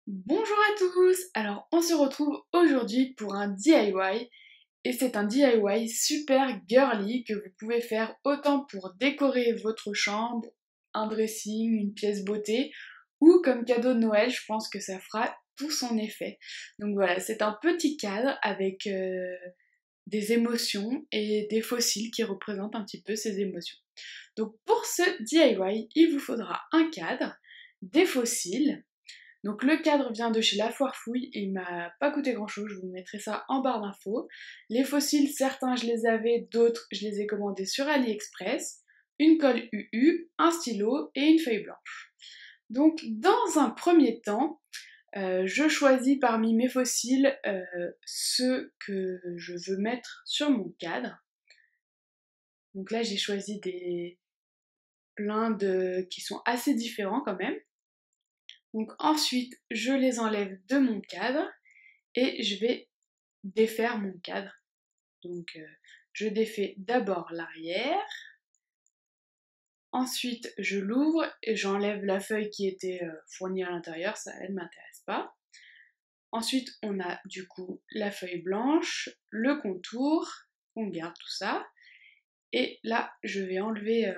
Bonjour à tous! Alors on se retrouve aujourd'hui pour un DIY et c'est un DIY super girly que vous pouvez faire autant pour décorer votre chambre, un dressing, une pièce beauté ou comme cadeau de Noël, je pense que ça fera tout son effet. Donc voilà, c'est un petit cadre avec des émotions et des fossiles qui représentent un petit peu ces émotions. Donc pour ce DIY, il vous faudra un cadre, des fossiles. Donc le cadre vient de chez La Foire Fouille et il m'a pas coûté grand chose, je vous mettrai ça en barre d'infos. Les fossiles, certains je les avais, d'autres je les ai commandés sur AliExpress, une colle UU, un stylo et une feuille blanche. Donc dans un premier temps, je choisis parmi mes fossiles ceux que je veux mettre sur mon cadre. Donc là j'ai choisi qui sont assez différents quand même. Donc ensuite, je les enlève de mon cadre et je vais défaire mon cadre. Donc je défais d'abord l'arrière, ensuite je l'ouvre et j'enlève la feuille qui était fournie à l'intérieur, ça elle ne m'intéresse pas. Ensuite on a du coup la feuille blanche, le contour, on garde tout ça. Et là je vais enlever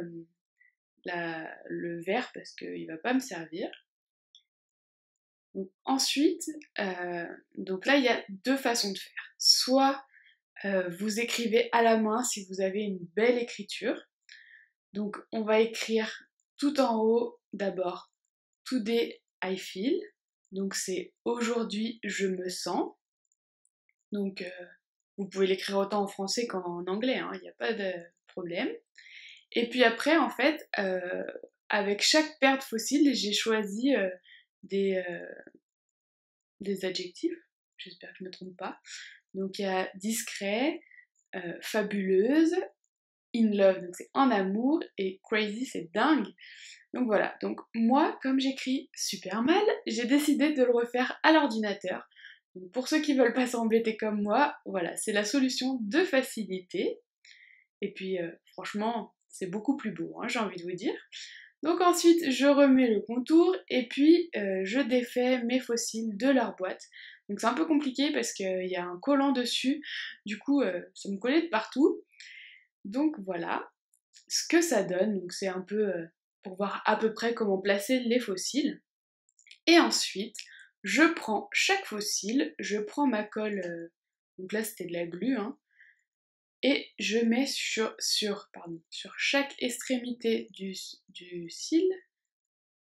le vert parce qu'il ne va pas me servir. Donc, ensuite, donc là il y a deux façons de faire. Soit vous écrivez à la main si vous avez une belle écriture. Donc on va écrire tout en haut d'abord Today I feel. Donc c'est aujourd'hui je me sens. Donc vous pouvez l'écrire autant en français qu'en anglais, il n'y a pas de problème. Et puis après en fait, avec chaque paire de fossiles, j'ai choisi des, des adjectifs. J'espère que je ne me trompe pas. Donc il y a discret, fabuleuse, in love, donc c'est en amour, et crazy, c'est dingue. Donc voilà, donc moi, comme j'écris super mal, j'ai décidé de le refaire à l'ordinateur. Donc pour ceux qui veulent pas s'embêter comme moi, voilà, c'est la solution de facilité. Et puis franchement, c'est beaucoup plus beau, j'ai envie de vous dire. Donc ensuite, je remets le contour et puis je défais mes fossiles de leur boîte. Donc c'est un peu compliqué parce qu'il y a un collant dessus, du coup ça me collait de partout. Donc voilà ce que ça donne, donc c'est un peu pour voir à peu près comment placer les fossiles. Et ensuite, je prends chaque fossile, je prends ma colle, donc là c'était de la glu, et je mets sur chaque extrémité du cil,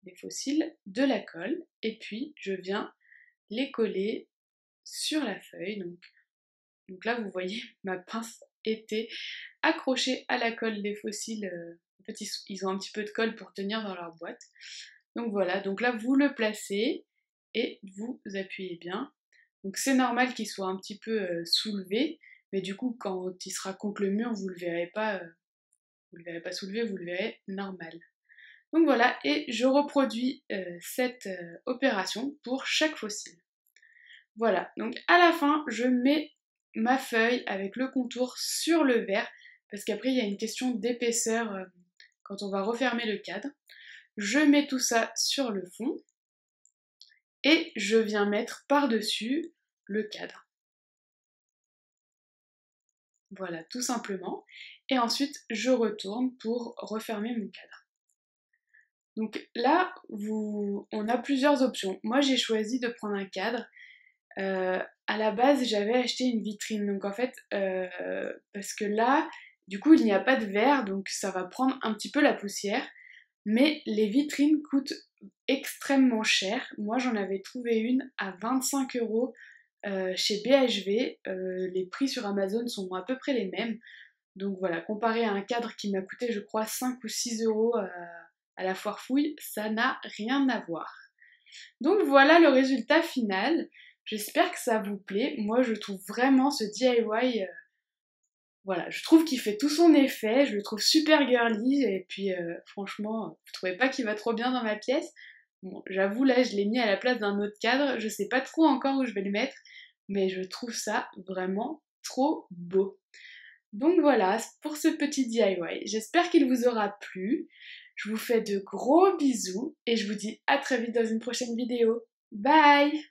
des fossiles, de la colle, et puis je viens les coller sur la feuille. Donc là, vous voyez, ma pince était accrochée à la colle des fossiles. En fait, ils ont un petit peu de colle pour tenir dans leur boîte. Donc voilà, donc là, vous le placez et vous appuyez bien. Donc c'est normal qu'il soit un petit peu soulevé, mais du coup, quand il sera contre le mur, vous le verrez pas, vous le verrez pas soulevé, vous le verrez normal. Donc voilà, et je reproduis cette opération pour chaque fossile. Voilà, donc à la fin, je mets ma feuille avec le contour sur le verre, parce qu'après il y a une question d'épaisseur quand on va refermer le cadre. Je mets tout ça sur le fond, et je viens mettre par-dessus le cadre. Voilà, tout simplement. Et ensuite, je retourne pour refermer mon cadre. Donc là, on a plusieurs options. Moi, j'ai choisi de prendre un cadre. À la base, j'avais acheté une vitrine. Donc en fait, parce que là, du coup, il n'y a pas de verre, donc ça va prendre un petit peu la poussière. Mais les vitrines coûtent extrêmement cher. Moi, j'en avais trouvé une à 25 € chez BHV. Les prix sur Amazon sont à peu près les mêmes. Donc voilà, comparé à un cadre qui m'a coûté, je crois, 5 ou 6 € à la foire fouille, ça n'a rien à voir. Donc voilà le résultat final. J'espère que ça vous plaît. Moi, je trouve vraiment ce DIY, voilà, je trouve qu'il fait tout son effet. Je le trouve super girly. Et puis, franchement, vous trouvez pas qu'il va trop bien dans ma pièce? Bon, j'avoue, là, je l'ai mis à la place d'un autre cadre. Je sais pas trop encore où je vais le mettre, mais je trouve ça vraiment trop beau. Donc voilà pour ce petit DIY. J'espère qu'il vous aura plu. Je vous fais de gros bisous et je vous dis à très vite dans une prochaine vidéo. Bye!